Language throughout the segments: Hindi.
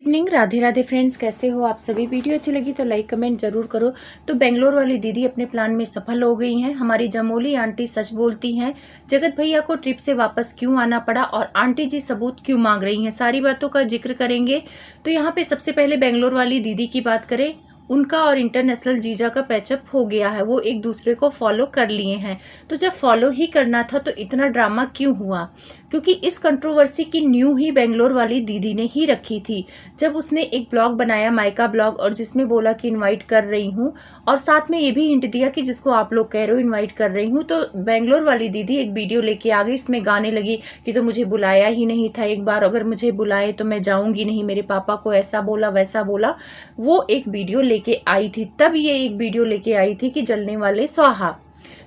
इवनिंग, राधे राधे फ्रेंड्स, कैसे हो आप सभी। वीडियो अच्छी लगी तो लाइक कमेंट जरूर करो। तो बेंगलोर वाली दीदी अपने प्लान में सफल हो गई हैं। हमारी जमोली आंटी सच बोलती हैं। जगत भैया को ट्रिप से वापस क्यों आना पड़ा और आंटी जी सबूत क्यों मांग रही हैं, सारी बातों का जिक्र करेंगे। तो यहाँ पे सबसे पहले बेंगलोर वाली दीदी की बात करें। उनका और इंटरनेशनल जीजा का पैचअप हो गया है, वो एक दूसरे को फॉलो कर लिए हैं। तो जब फॉलो ही करना था तो इतना ड्रामा क्यों हुआ, क्योंकि इस कंट्रोवर्सी की न्यू ही बेंगलोर वाली दीदी ने ही रखी थी। जब उसने एक ब्लॉग बनाया, माइका ब्लॉग, और जिसमें बोला कि इनवाइट कर रही हूँ, और साथ में ये भी हिंट दिया कि जिसको आप लोग कह रहे हो इनवाइट कर रही हूँ, तो बेंगलोर वाली दीदी एक वीडियो लेके आ गई। इसमें गाने लगी कि तो मुझे बुलाया ही नहीं था, एक बार अगर मुझे बुलाए तो मैं जाऊंगी नहीं, मेरे पापा को ऐसा बोला वैसा बोला। वो एक वीडियो लेके आई थी, तब ये एक वीडियो लेके आई थी कि जलने वाले स्वाहा।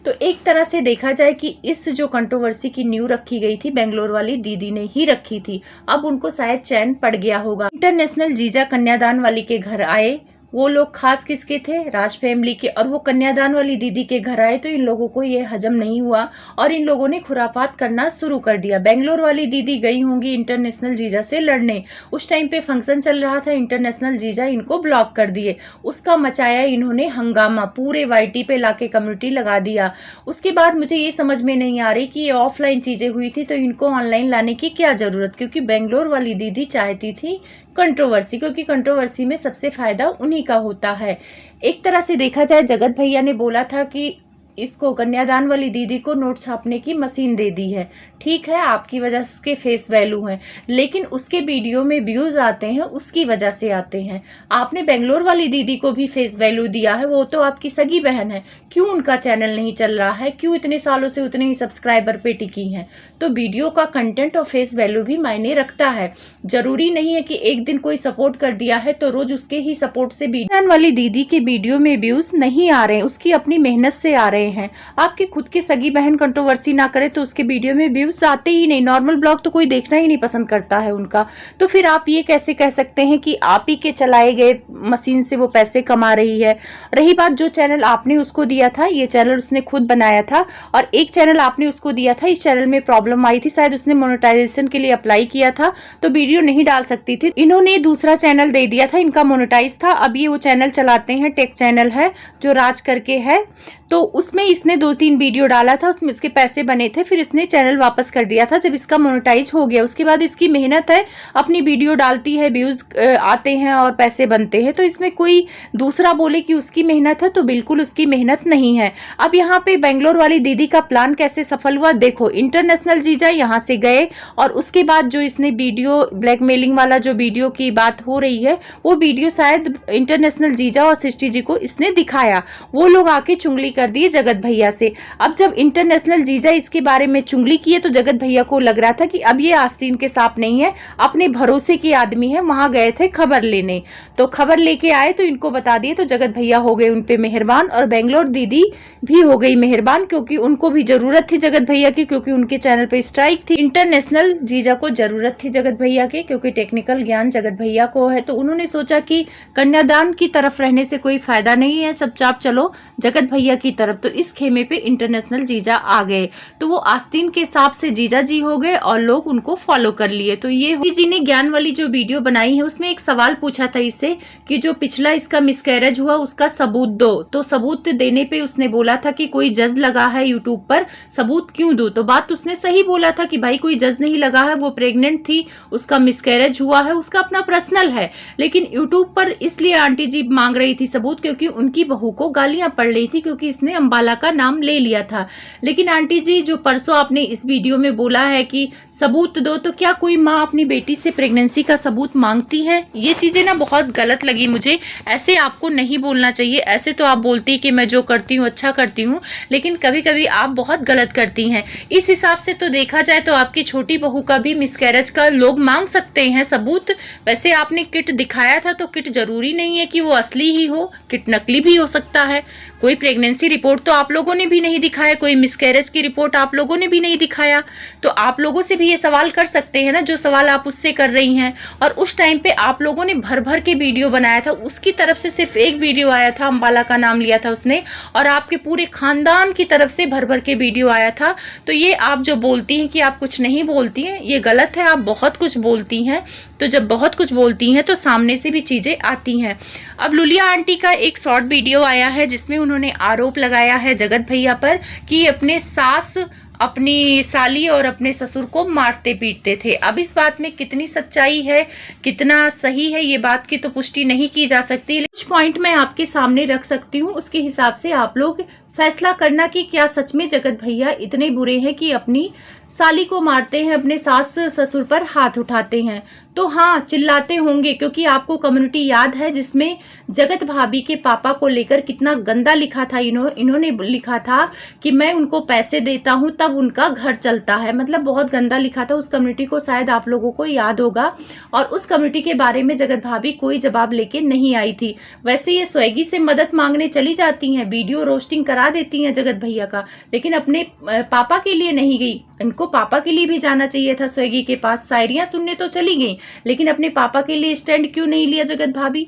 तो एक तरह से देखा जाए कि इस जो कंट्रोवर्सी की न्यू रखी गई थी, बेंगलोर वाली दीदी ने ही रखी थी। अब उनको शायद चैन पड़ गया होगा। इंटरनेशनल जीजा कन्यादान वाली के घर आए। वो लोग खास किसके थे, राज फैमिली के, और वो कन्यादान वाली दीदी के घर आए तो इन लोगों को ये हजम नहीं हुआ और इन लोगों ने खुराफात करना शुरू कर दिया। बेंगलोर वाली दीदी गई होंगी इंटरनेशनल जीजा से लड़ने। उस टाइम पे फंक्शन चल रहा था, इंटरनेशनल जीजा इनको ब्लॉक कर दिए। उसका मचाया इन्होंने हंगामा, पूरे वाईटी पे लाके कम्युनिटी लगा दिया। उसके बाद मुझे ये समझ में नहीं आ रही कि ये ऑफलाइन चीजें हुई थी तो इनको ऑनलाइन लाने की क्या जरूरत, क्योंकि बेंगलोर वाली दीदी चाहती थी कंट्रोवर्सी, क्योंकि कंट्रोवर्सी में सबसे फायदा उन्हीं का होता है। एक तरह से देखा जाए, जगत भैया ने बोला था कि इसको कन्यादान वाली दीदी को नोट छापने की मशीन दे दी है। ठीक है, आपकी वजह से उसके फेस वैल्यू है, लेकिन उसके वीडियो में व्यूज आते हैं उसकी वजह से आते हैं। आपने बेंगलोर वाली दीदी को भी फेस वैल्यू दिया है, वो तो आपकी सगी बहन है। क्यों उनका चैनल नहीं चल रहा है, क्यों इतने सालों से उतने ही सब्सक्राइबर पे टिकी हैं। तो वीडियो का कंटेंट और फेस वैल्यू भी मायने रखता है। जरूरी नहीं है कि एक दिन कोई सपोर्ट कर दिया है तो रोज उसके ही सपोर्ट से कन्यादान वाली दीदी के वीडियो में व्यूज नहीं आ रहे हैं, उसकी अपनी मेहनत से आ रहे हैं। आपकी खुद की सगी बहन कंट्रोवर्सी ना करे तो उसके वीडियो में व्यूज आते ही नहीं। नॉर्मल ब्लॉग तो कोई देखना ही नहीं पसंद करता है उनका। तो फिर आप ये कैसे कह सकते हैं कि आप ही के चलाए गए मशीन से वो पैसे कमा रही है। रही बात जो चैनल आपने उसको दिया था, ये चैनल उसने खुद बनाया था, और एक चैनल आपने उसको दिया था, इस चैनल में प्रॉब्लम आई थी, शायद उसने मोनेटाइजेशन के लिए अप्लाई किया था तो वीडियो नहीं डाल सकती थी। इन्होंने दूसरा चैनल दे दिया था, इनका मोनेटाइज था। अब ये वो चैनल चलाते हैं, टेक चैनल है जो राज करके है, तो उसमें इसने 2-3 वीडियो डाला था, उसमें इसके पैसे बने थे, फिर इसने चैनल वापस कर दिया था जब इसका मोनेटाइज हो गया। उसके बाद इसकी मेहनत है, अपनी वीडियो डालती है, व्यूज आते हैं और पैसे बनते हैं। तो इसमें कोई दूसरा बोले कि उसकी मेहनत है तो बिल्कुल उसकी मेहनत नहीं है। अब यहाँ पे बेंगलोर वाली दीदी का प्लान कैसे सफल हुआ देखो। इंटरनेशनल जीजा यहाँ से गए और उसके बाद जो इसने वीडियो ब्लैकमेलिंग वाला जो वीडियो की बात हो रही है, वो वीडियो शायद इंटरनेशनल जीजा और सृष्टि जी को इसने दिखाया। वो लोग आके चुंगली कर दिए जगत भैया से। अब जब इंटरनेशनल जीजा इसके बारे में चुंगली किए तो जगत भैया को लग रहा था कि अब ये आस्तीन के सांप नहीं है, अपने भरोसे के आदमी है। वहां गए थे खबर लेने, तो खबर लेके आए तो इनको बता दिए, तो जगत भैया हो गए उनपे मेहरबान और बेंगलोर दीदी भी हो गई मेहरबान, क्योंकि उनको भी जरूरत थी जगत भैया की, क्योंकि उनके चैनल पे स्ट्राइक थी। इंटरनेशनल जीजा को जरूरत थी जगत भैया के, क्योंकि टेक्निकल ज्ञान जगत भैया को है। तो उन्होंने सोचा कि कन्यादान की तरफ रहने से कोई फायदा नहीं है, चुपचाप चलो जगत भैया की तरफ। तो इस खेमे पे इंटरनेशनल जीजा आ गए, तो वो आस्तीन के हिसाब से जीजा जी हो गए और लोग उनको फॉलो कर लिए। तो ये जी ने ज्ञान वाली जो वीडियो बनाई है उसमें एक सवाल पूछा था इससे कि जो पिछला इसका मिसकैरेज हुआ उसका सबूत दो। तो सबूत देने पे उसने बोला था कि कोई जज लगा है यूट्यूब पर, सबूत क्यों दो। तो बात उसने सही बोला था कि भाई कोई जज नहीं लगा है, वो प्रेग्नेंट थी, उसका मिसकैरेज हुआ है, उसका अपना पर्सनल है। लेकिन यूट्यूब पर इसलिए आंटी जी मांग रही थी सबूत क्योंकि उनकी बहू को गालियां पड़ रही थी, क्योंकि इसने अंबाला का नाम ले लिया था। लेकिन आंटी जी जो परसों आपने इस वीडियो में बोला है कि सबूत दो, तो क्या कोई माँ अपनी बेटी से प्रेगनेंसी का सबूत मांगती है। ये चीजें ना बहुत गलत लगी मुझे। ऐसे आपको नहीं बोलना चाहिए। ऐसे तो आप बोलती है कि मैं जो करती हूँ अच्छा करती हूँ, लेकिन कभी कभी आप बहुत गलत करती हैं। इस हिसाब से तो देखा जाए तो आपकी छोटी बहू का भी मिसकैरेज का लोग मांग सकते हैं सबूत। वैसे आपने किट दिखाया था, तो किट जरूरी नहीं है कि वो असली ही हो, किट नकली भी हो सकता है। कोई प्रेगनेंसी की रिपोर्ट तो आप लोगों ने भी नहीं दिखाया, कोई मिसकैरेज की रिपोर्ट आप लोगों ने भी नहीं दिखाया। तो आप लोगों से भी ये सवाल कर सकते हैं ना, जो सवाल आप उससे कर रही हैं। और उस टाइम पे आप लोगों ने भर भर के वीडियो बनाया था, उसकी तरफ से सिर्फ एक वीडियो आया था, अंबाला का नाम लिया था उसने, और आपके पूरे खानदान की तरफ से भर भर के वीडियो आया था। तो ये आप जो बोलती हैं कि आप कुछ नहीं बोलती हैं, ये गलत है। आप बहुत कुछ बोलती हैं। तो जब बहुत कुछ बोलती हैं तो सामने से भी चीजें आती हैं। अब लुलिया आंटी का एक शॉर्ट वीडियो आया है जिसमें उन्होंने आरोप लगाया है जगत भैया पर कि अपने सास, अपनी साली और अपने ससुर को मारते पीटते थे। अब इस बात में कितनी सच्चाई है, कितना सही है, ये बात की तो पुष्टि नहीं की जा सकती। कुछ पॉइंट मैं आपके सामने रख सकती हूँ, उसके हिसाब से आप लोग फैसला करना कि क्या सच में जगत भैया इतने बुरे हैं कि अपनी साली को मारते हैं, अपने सास ससुर पर हाथ उठाते हैं। तो हाँ, चिल्लाते होंगे, क्योंकि आपको कम्युनिटी याद है जिसमें जगत भाभी के पापा को लेकर कितना गंदा लिखा था। इन्होंने लिखा था कि मैं उनको पैसे देता हूं तब उनका घर चलता है, मतलब बहुत गंदा लिखा था। उस कम्युनिटी को शायद आप लोगों को याद होगा, और उस कम्युनिटी के बारे में जगत भाभी कोई जवाब लेके नहीं आई थी। वैसे ये स्वेगी से मदद मांगने चली जाती हैं, वीडियो रोस्टिंग करा देती हैं जगत भैया का, लेकिन अपने पापा के लिए नहीं गई। इनको पापा के लिए भी जाना चाहिए था स्वेगी के पास, शायरियां सुनने तो चली गई, लेकिन अपने पापा के लिए स्टैंड क्यों नहीं लिया जगत भाभी?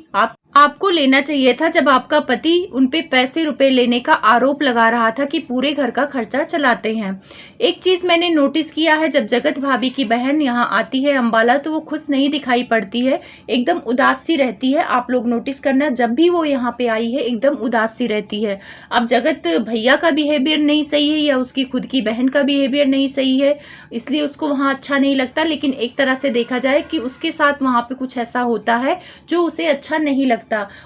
आपको लेना चाहिए था जब आपका पति उनपे पैसे रुपए लेने का आरोप लगा रहा था कि पूरे घर का खर्चा चलाते हैं। एक चीज मैंने नोटिस किया है, जब जगत भाभी की बहन यहाँ आती है अंबाला तो वो खुश नहीं दिखाई पड़ती है, एकदम उदास सी रहती है। आप लोग नोटिस करना, जब भी वो यहाँ पे आई है एकदम उदास सी रहती है। अब जगत भैया का बिहेवियर नहीं सही है या उसकी खुद की बहन का बिहेवियर नहीं सही है, इसलिए उसको वहाँ अच्छा नहीं लगता, लेकिन एक तरह से देखा जाए कि उसके साथ वहाँ पे कुछ ऐसा होता है जो उसे अच्छा नहीं लगता।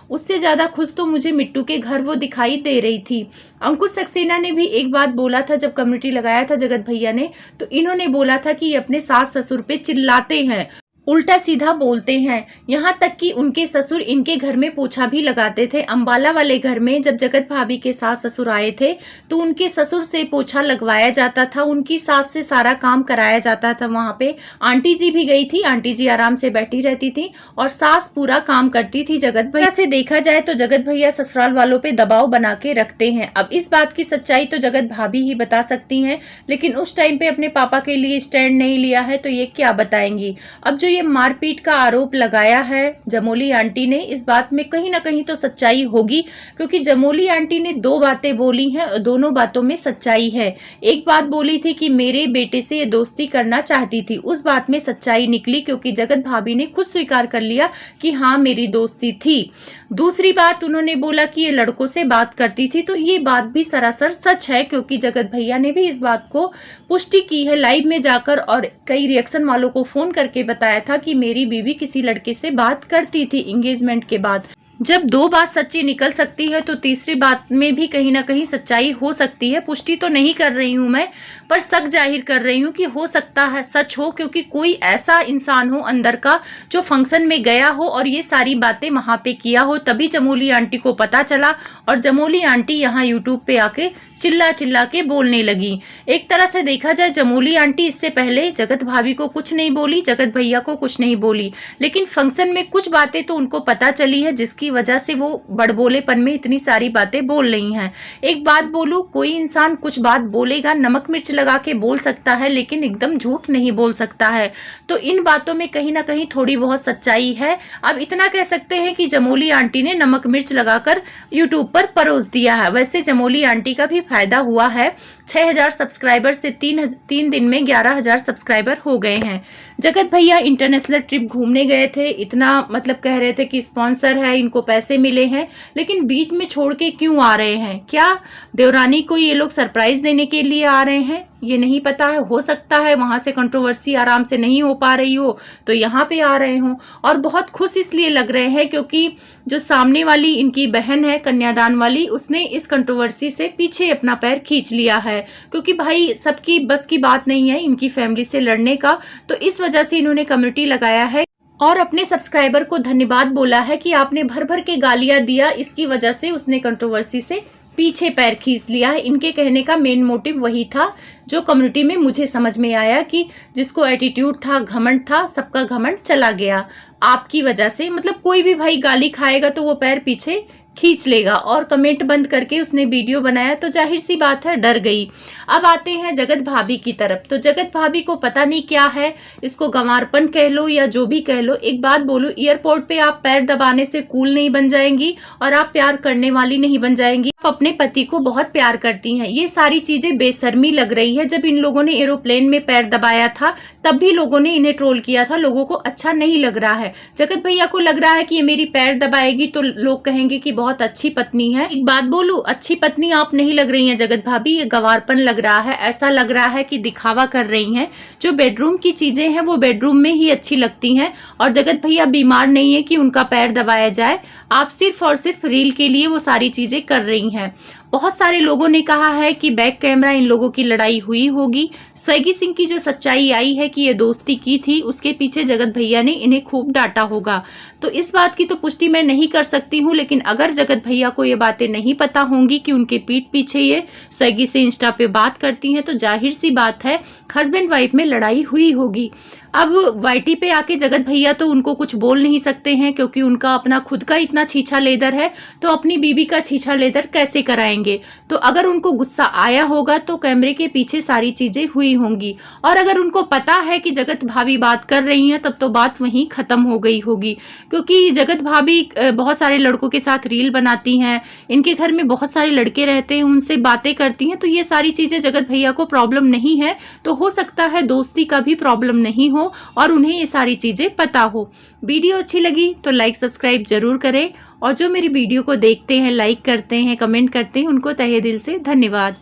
उससे ज्यादा खुश तो मुझे मिट्टू के घर वो दिखाई दे रही थी। अंकुश सक्सेना ने भी एक बात बोला था जब कम्युनिटी लगाया था जगत भैया ने, तो इन्होंने बोला था कि अपने सास ससुर पे चिल्लाते हैं, उल्टा सीधा बोलते हैं। यहाँ तक कि उनके ससुर इनके घर में पोछा भी लगाते थे। अंबाला वाले घर में जब जगत भाभी के सास ससुर आए थे तो उनके ससुर से पोछा लगवाया जाता था, उनकी सास से सारा काम कराया जाता था। वहां पे आंटी जी भी गई थी, आंटी जी आराम से बैठी रहती थी और सास पूरा काम करती थी। जगत भैया से देखा जाए तो जगत भैया ससुराल वालों पे दबाव बना के रखते हैं। अब इस बात की सच्चाई तो जगत भाभी ही बता सकती हैं, लेकिन उस टाइम पे अपने पापा के लिए स्टैंड नहीं लिया है तो ये क्या बताएंगी। अब जो ये मारपीट का आरोप लगाया है जमोली आंटी ने, इस बात में कहीं ना कहीं तो सच्चाई होगी, क्योंकि जमोली आंटी ने दो बातें बोली हैं और दोनों बातों में सच्चाई है। एक बात बोली थी कि मेरे बेटे से ये दोस्ती करना चाहती थी, उस बात में सच्चाई निकली क्योंकि जगत भाभी ने खुद स्वीकार कर लिया कि हाँ मेरी दोस्ती थी। दूसरी बात उन्होंने बोला कि ये लड़कों से बात करती थी, तो ये बात भी सरासर सच है क्योंकि जगत भैया ने भी इस बात को पुष्टि की है लाइव में जाकर, और कई रिएक्शन वालों को फोन करके बताया था कि मेरी बीवी किसी लड़के से बात करती थी एंगेजमेंट के बाद। जब दो बात सच्ची निकल सकती है तो तीसरी बात में भी कहीं ना कहीं सच्चाई हो सकती है। पुष्टि तो नहीं कर रही हूं मैं, पर शक जाहिर कर रही हूं कि हो सकता है सच हो, क्योंकि कोई ऐसा इंसान हो अंदर का जो फंक्शन में गया हो और ये सारी बातें वहां पे किया हो, तभी जमोली आंटी को पता चला और जमोली आंटी यहाँ यूट्यूब पे आके चिल्ला चिल्ला के बोलने लगी। एक तरह से देखा जाए जमोली आंटी इससे पहले जगत भाभी को कुछ नहीं बोली, जगत भैया को कुछ नहीं बोली, लेकिन फंक्शन में कुछ बातें तो उनको पता चली है जिसकी वजह से वो बड़बोलेपन में इतनी सारी बातें बोल रही हैं। एक बात बोलूं, कोई इंसान कुछ बात बोलेगा नमक मिर्च लगा के बोल सकता है, लेकिन एकदम झूठ नहीं बोल सकता है। तो इन बातों में कहीं ना कहीं थोड़ी बहुत सच्चाई है। अब इतना कह सकते हैं कि जमोली आंटी ने नमक मिर्च लगाकर यूट्यूब पर परोस दिया है। वैसे जमोली आंटी का भी फायदा हुआ है, 6000 सब्सक्राइबर से 3 दिन में 11000 सब्सक्राइबर हो गए हैं। जगत भैया इंटरनेशनल ट्रिप घूमने गए थे, इतना मतलब कह रहे थे कि स्पॉन्सर है, इनको पैसे मिले हैं, लेकिन बीच में छोड़ के क्यों आ रहे हैं? क्या देवरानी को ये लोग सरप्राइज देने के लिए आ रहे हैं? ये नहीं पता है। हो सकता है वहां से कंट्रोवर्सी आराम से नहीं हो पा रही हो तो यहाँ पे आ रहे हो, और बहुत खुश इसलिए लग रहे हैं क्योंकि जो सामने वाली इनकी बहन है कन्यादान वाली, उसने इस कंट्रोवर्सी से पीछे अपना पैर खींच लिया है, क्योंकि भाई सबकी बस की बात नहीं है इनकी फैमिली से लड़ने का। तो इस वजह से इन्होंने कम्युनिटी लगाया है और अपने सब्सक्राइबर को धन्यवाद बोला है कि आपने भर भर के गालियां दिया, इसकी वजह से उसने कंट्रोवर्सी से पीछे पैर खींच लिया है। इनके कहने का मेन मोटिव वही था जो कम्युनिटी में मुझे समझ में आया कि जिसको एटीट्यूड था, घमंड था, सबका घमंड चला गया आपकी वजह से। मतलब कोई भी भाई गाली खाएगा तो वो पैर पीछे खींच लेगा और कमेंट बंद करके उसने वीडियो बनाया, तो जाहिर सी बात है डर गई। अब आते हैं जगत भाभी की तरफ। तो जगत भाभी को पता नहीं क्या है, इसको गंवारपन कह लो या जो भी कह लो, एक बात बोलो, एयरपोर्ट पे आप पैर दबाने से कूल नहीं बन जाएंगी और आप प्यार करने वाली नहीं बन जाएंगी। आप अपने पति को बहुत प्यार करती हैं। ये सारी चीजें बेशर्मी लग रही है। जब इन लोगों ने एरोप्लेन में पैर दबाया था तब भी लोगों ने इन्हें ट्रोल किया था, लोगों को अच्छा नहीं लग रहा है। जगत भैया को लग रहा है कि ये मेरी पैर दबाएगी तो लोग कहेंगे कि बहुत अच्छी पत्नी है। एक बात बोलूं, अच्छी पत्नी आप नहीं लग रही हैं जगत भाभी, ये गंवारपन लग रहा है। ऐसा लग रहा है कि दिखावा कर रही हैं। जो बेडरूम की चीजें हैं वो बेडरूम में ही अच्छी लगती हैं और जगत भैया बीमार नहीं है कि उनका पैर दबाया जाए। आप सिर्फ और सिर्फ रील के लिए वो सारी चीजें कर रही हैं। बहुत सारे लोगों ने कहा है कि बैक कैमरा इन लोगों की लड़ाई हुई होगी। स्वैगी सिंह की जो सच्चाई आई है कि ये दोस्ती की थी, उसके पीछे जगत भैया ने इन्हें खूब डांटा होगा। तो इस बात की तो पुष्टि मैं नहीं कर सकती हूँ, लेकिन अगर जगत भैया को ये बातें नहीं पता होंगी कि उनके पीठ पीछे ये स्वैगी से इंस्टा पे बात करती हैं, तो जाहिर सी बात है हस्बैंड वाइफ में लड़ाई हुई होगी। अब वाईटी पे आके जगत भैया तो उनको कुछ बोल नहीं सकते हैं, क्योंकि उनका अपना खुद का इतना छीछा लेदर है, तो अपनी बीबी का छीछा लेदर कैसे कराएंगे। तो अगर उनको गुस्सा आया होगा तो कैमरे के पीछे सारी चीजें हुई होंगी, और अगर उनको पता है कि जगत भाभी बात कर रही हैं तब तो बात वहीं खत्म हो गई होगी। क्योंकि जगत भाभी बहुत सारे लड़कों के साथ रील बनाती हैं, इनके घर में बहुत सारे लड़के रहते हैं, उनसे बातें करती हैं, तो ये सारी चीजें जगत भैया को प्रॉब्लम नहीं है। तो हो सकता है दोस्ती का भी प्रॉब्लम नहीं हो और उन्हें ये सारी चीजें पता हो। वीडियो अच्छी लगी तो लाइक सब्सक्राइब जरूर करें, और जो मेरी वीडियो को देखते हैं, लाइक करते हैं, कमेंट करते हैं, उनको तहे दिल से धन्यवाद।